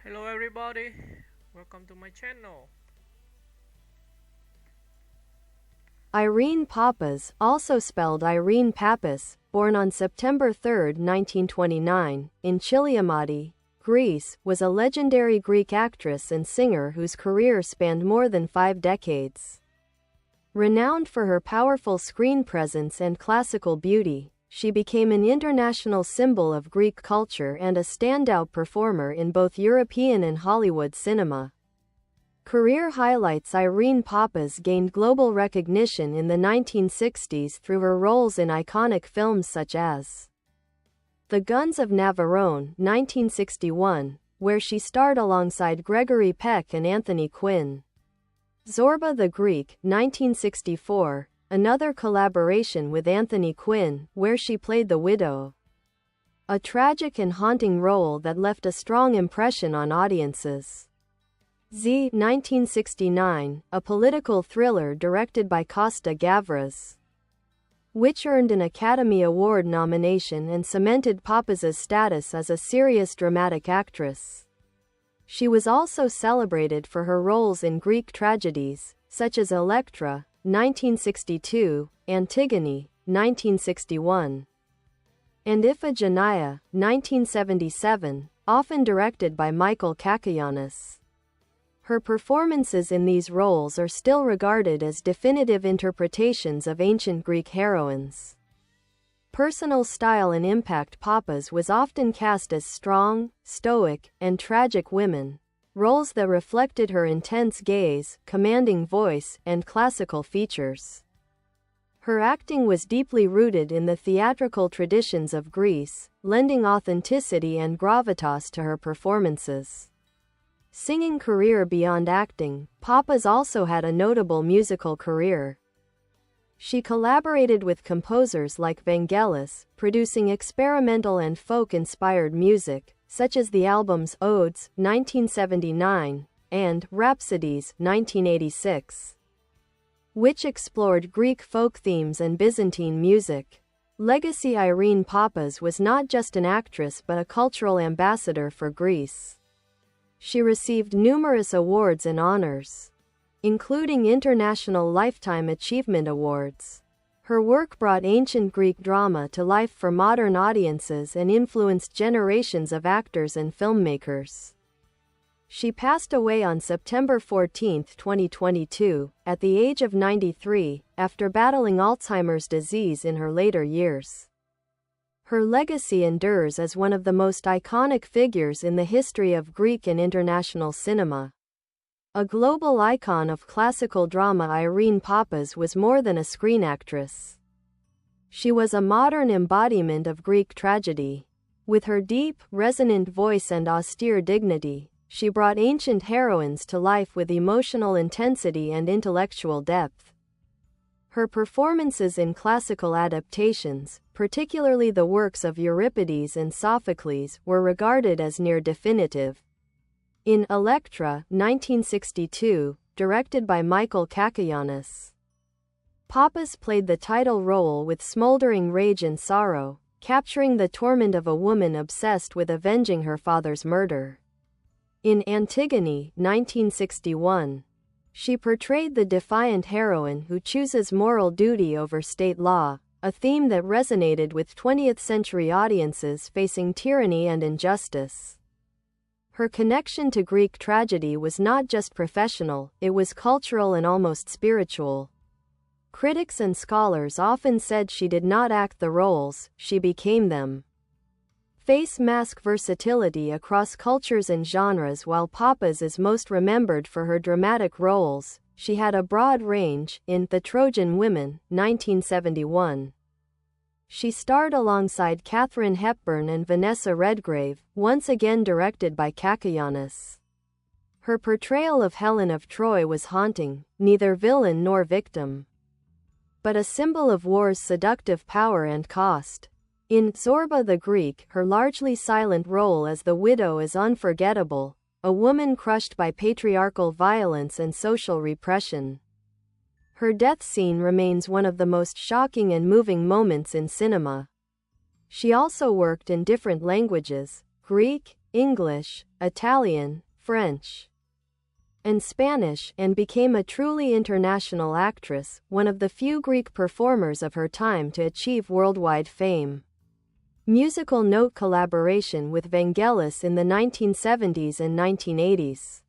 Hello everybody, welcome to my channel. Irene Papas, also spelled Irene Pappas, born on September 3, 1929, in Chiliomodi, Greece, was a legendary Greek actress and singer whose career spanned more than 5 decades. Renowned for her powerful screen presence and classical beauty, she became an international symbol of Greek culture and a standout performer in both European and Hollywood cinema. Career highlights: Irene Papas gained global recognition in the 1960s through her roles in iconic films such as The Guns of Navarone, 1961, where she starred alongside Gregory, Peck and Anthony Quinn. Zorba the Greek, 1964, another collaboration with Anthony Quinn, where she played the widow. A tragic and haunting role that left a strong impression on audiences. Z, 1969, a political thriller directed by Costa-Gavras, which earned an Academy Award nomination and cemented Pappas' status as a serious dramatic actress. She was also celebrated for her roles in Greek tragedies, such as Electra, 1962, Antigone, 1961, and Iphigenia, 1977, often directed by Michael Cacoyannis. Her performances in these roles are still regarded as definitive interpretations of ancient Greek heroines. Personal style and impact: Pappas was often cast as strong, stoic, and tragic women, roles that reflected her intense gaze, commanding voice, and classical features. Her acting was deeply rooted in the theatrical traditions of Greece, lending authenticity and gravitas to her performances. Singing career: beyond acting, Pappas also had a notable musical career. She collaborated with composers like Vangelis, producing experimental and folk-inspired music, such as the albums Odes, 1979, and Rhapsodies, 1986, which explored Greek folk themes and Byzantine music. Legacy: Irene Pappas was not just an actress but a cultural ambassador for Greece. She received numerous awards and honors, including International Lifetime Achievement Awards. Her work brought ancient Greek drama to life for modern audiences and influenced generations of actors and filmmakers. She passed away on September 14, 2022, at the age of 93, after battling Alzheimer's disease in her later years. Her legacy endures as one of the most iconic figures in the history of Greek and international cinema. A global icon of classical drama, Irene Pappas was more than a screen actress. She was a modern embodiment of Greek tragedy. With her deep, resonant voice and austere dignity, she brought ancient heroines to life with emotional intensity and intellectual depth. Her performances in classical adaptations, particularly the works of Euripides and Sophocles, were regarded as near definitive. In Electra, 1962, directed by Michael Cacoyannis, Pappas played the title role with smoldering rage and sorrow, capturing the torment of a woman obsessed with avenging her father's murder. In Antigone, 1961, she portrayed the defiant heroine who chooses moral duty over state law, a theme that resonated with 20th-century audiences facing tyranny and injustice. Her connection to Greek tragedy was not just professional, it was cultural and almost spiritual. Critics and scholars often said she did not act the roles, she became them. Face mask versatility across cultures and genres: while Pappas is most remembered for her dramatic roles, she had a broad range. In The Trojan Women, 1971, she starred alongside Katharine Hepburn and Vanessa Redgrave, once again directed by Cacoyannis. Her portrayal of Helen of Troy was haunting, neither villain nor victim, but a symbol of war's seductive power and cost. In Zorba the Greek, her largely silent role as the widow is unforgettable, a woman crushed by patriarchal violence and social repression. Her death scene remains one of the most shocking and moving moments in cinema. She also worked in different languages: Greek, English, Italian, French, and Spanish, and became a truly international actress, one of the few Greek performers of her time to achieve worldwide fame. Musical note collaboration with Vangelis in the 1970s and 1980s.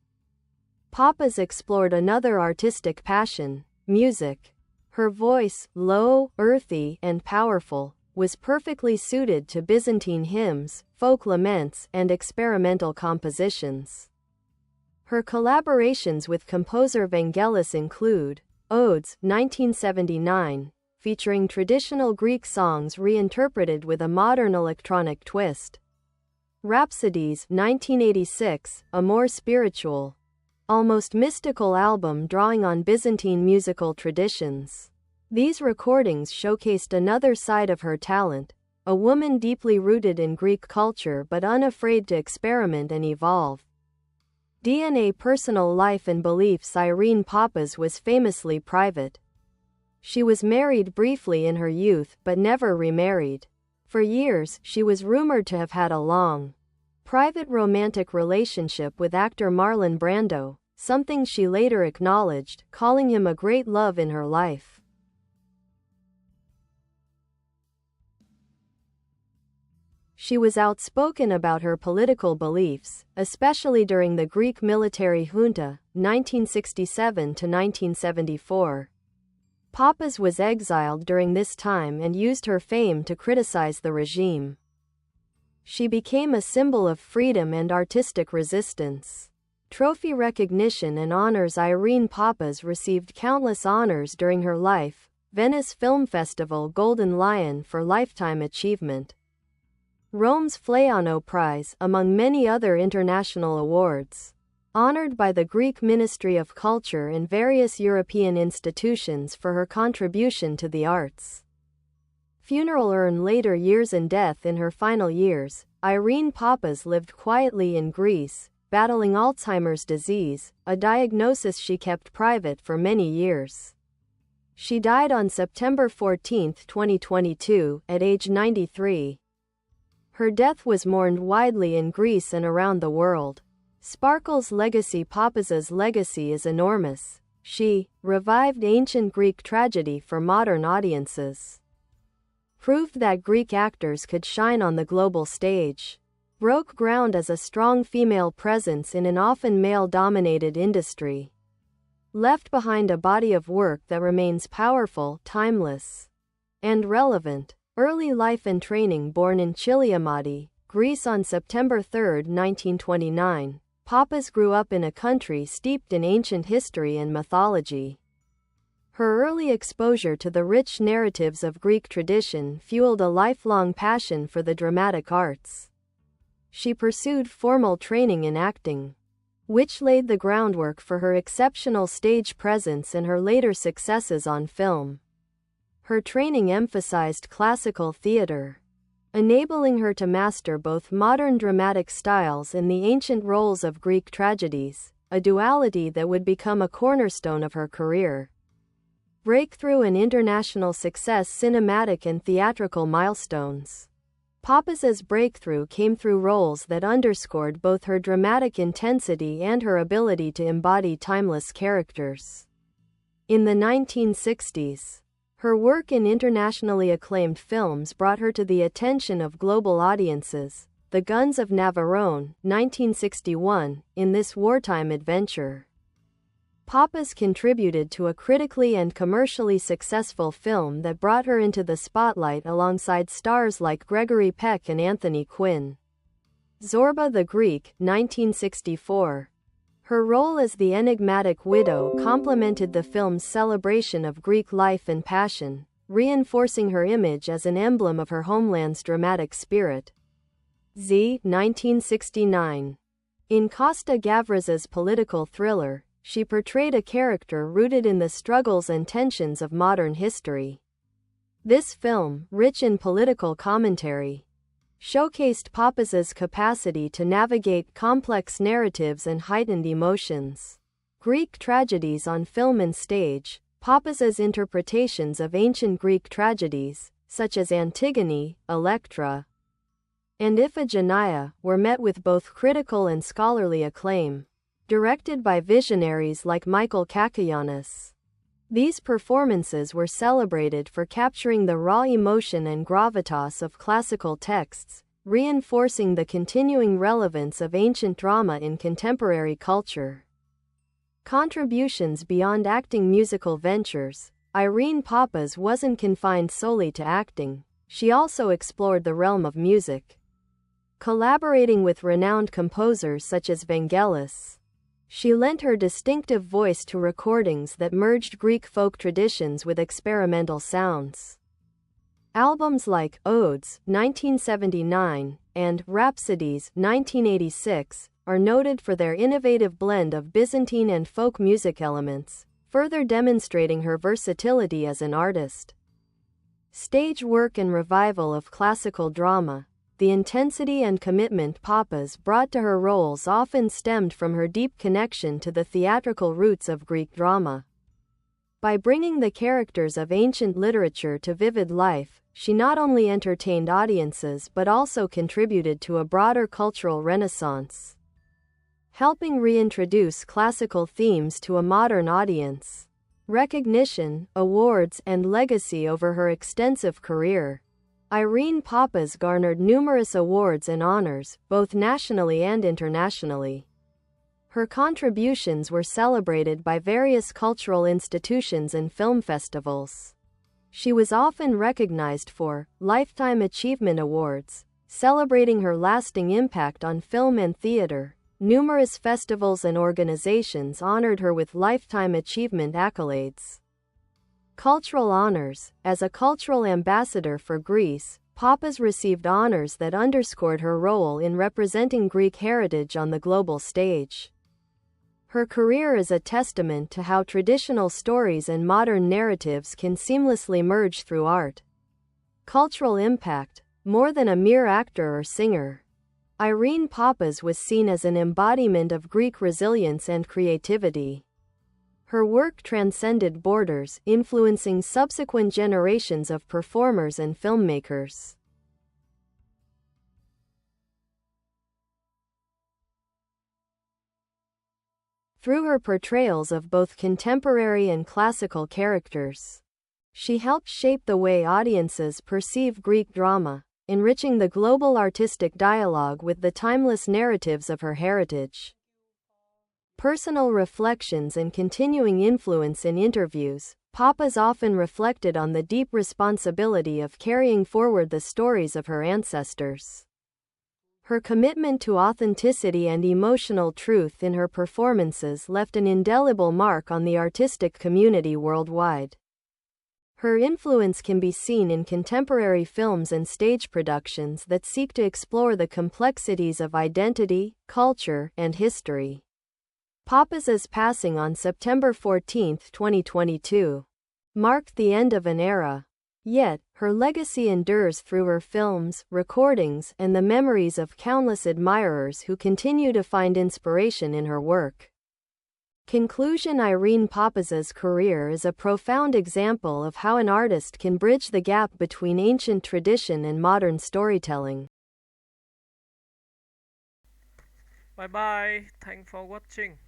Pappas explored another artistic passion, music. Her voice, low, earthy, and powerful, was perfectly suited to Byzantine hymns, folk laments, and experimental compositions. Her collaborations with composer Vangelis include Odes, 1979, featuring traditional Greek songs reinterpreted with a modern electronic twist. Rhapsodies, 1986, a more spiritual, almost mystical album drawing on Byzantine musical traditions. These recordings showcased another side of her talent, a woman deeply rooted in Greek culture but unafraid to experiment and evolve. DNA personal life and beliefs. Irene Papas was famously private. She was married briefly in her youth but never remarried. For years, she was rumored to have had a long, private romantic relationship with actor Marlon Brando, something she later acknowledged, calling him a great love in her life. She was outspoken about her political beliefs, especially during the Greek military junta, 1967 to 1974. Pappas was exiled during this time and used her fame to criticize the regime. She became a symbol of freedom and artistic resistance. Trophy recognition and honors. Irene Pappas received countless honors during her life: Venice Film Festival Golden Lion for Lifetime Achievement, Rome's Fleano Prize, among many other international awards. Honored by the Greek Ministry of Culture and various European institutions for her contribution to the arts. Funeral urn. Later years and death. In her final years, Irene Pappas lived quietly in Greece, battling Alzheimer's disease, a diagnosis she kept private for many years. She died on September 14, 2022, at age 93. Her death was mourned widely in Greece and around the world. Sparkle's legacy. Pappas's legacy is enormous. She revived ancient Greek tragedy for modern audiences, proved that Greek actors could shine on the global stage, broke ground as a strong female presence in an often male-dominated industry, left behind a body of work that remains powerful, timeless, and relevant. Early life and training. Born in Chiliomodi, Greece on September 3, 1929, Pappas grew up in a country steeped in ancient history and mythology. Her early exposure to the rich narratives of Greek tradition fueled a lifelong passion for the dramatic arts. She pursued formal training in acting, which laid the groundwork for her exceptional stage presence and her later successes on film. Her training emphasized classical theater, enabling her to master both modern dramatic styles and the ancient roles of Greek tragedies, a duality that would become a cornerstone of her career. Breakthrough and international success. Cinematic and theatrical milestones. Pappas's breakthrough came through roles that underscored both her dramatic intensity and her ability to embody timeless characters. In the 1960s, her work in internationally acclaimed films brought her to the attention of global audiences. The Guns of Navarone, 1961, in this wartime adventure, Pappas contributed to a critically and commercially successful film that brought her into the spotlight alongside stars like Gregory, Peck, and Anthony Quinn. Zorba the Greek, 1964. Her role as the enigmatic widow complemented the film's celebration of Greek life and passion, reinforcing her image as an emblem of her homeland's dramatic spirit. 1969. In Costa-Gavras's political thriller, she portrayed a character rooted in the struggles and tensions of modern history. This film, rich in political commentary, showcased Pappas's capacity to navigate complex narratives and heightened emotions. Greek tragedies on film and stage. Pappas's interpretations of ancient Greek tragedies, such as Antigone, Electra, and Iphigenia were met with both critical and scholarly acclaim. Directed by visionaries like Michael Cacoyannis, these performances were celebrated for capturing the raw emotion and gravitas of classical texts, reinforcing the continuing relevance of ancient drama in contemporary culture. Contributions beyond acting. Musical ventures. Irene Papas wasn't confined solely to acting. She also explored the realm of music, collaborating with renowned composers such as Vangelis. She lent her distinctive voice to recordings that merged Greek folk traditions with experimental sounds. Albums like Odes, 1979, and Rhapsodies, 1986, are noted for their innovative blend of Byzantine and folk music elements, further demonstrating her versatility as an artist. Stage work and revival of classical drama. The intensity and commitment Pappas brought to her roles often stemmed from her deep connection to the theatrical roots of Greek drama. By bringing the characters of ancient literature to vivid life, she not only entertained audiences but also contributed to a broader cultural renaissance, helping reintroduce classical themes to a modern audience. Recognition, awards, and legacy. Over her extensive career, Irene Pappas garnered numerous awards and honors, both nationally and internationally. Her contributions were celebrated by various cultural institutions and film festivals. She was often recognized for Lifetime Achievement Awards, celebrating her lasting impact on film and theater. Numerous festivals and organizations honored her with Lifetime Achievement accolades. Cultural honors. As a cultural ambassador for Greece, Pappas received honors that underscored her role in representing Greek heritage on the global stage. Her career is a testament to how traditional stories and modern narratives can seamlessly merge through art. Cultural impact. More than a mere actor or singer, Irene Pappas was seen as an embodiment of Greek resilience and creativity. Her work transcended borders, influencing subsequent generations of performers and filmmakers. Through her portrayals of both contemporary and classical characters, she helped shape the way audiences perceive Greek drama, enriching the global artistic dialogue with the timeless narratives of her heritage. Personal reflections and continuing influence. In interviews, Pappas often reflected on the deep responsibility of carrying forward the stories of her ancestors. Her commitment to authenticity and emotional truth in her performances left an indelible mark on the artistic community worldwide. Her influence can be seen in contemporary films and stage productions that seek to explore the complexities of identity, culture, and history. Pappas's passing on September 14, 2022, marked the end of an era. Yet, her legacy endures through her films, recordings, and the memories of countless admirers who continue to find inspiration in her work. Conclusion. Irene Pappas's career is a profound example of how an artist can bridge the gap between ancient tradition and modern storytelling. Bye bye. Thanks for watching.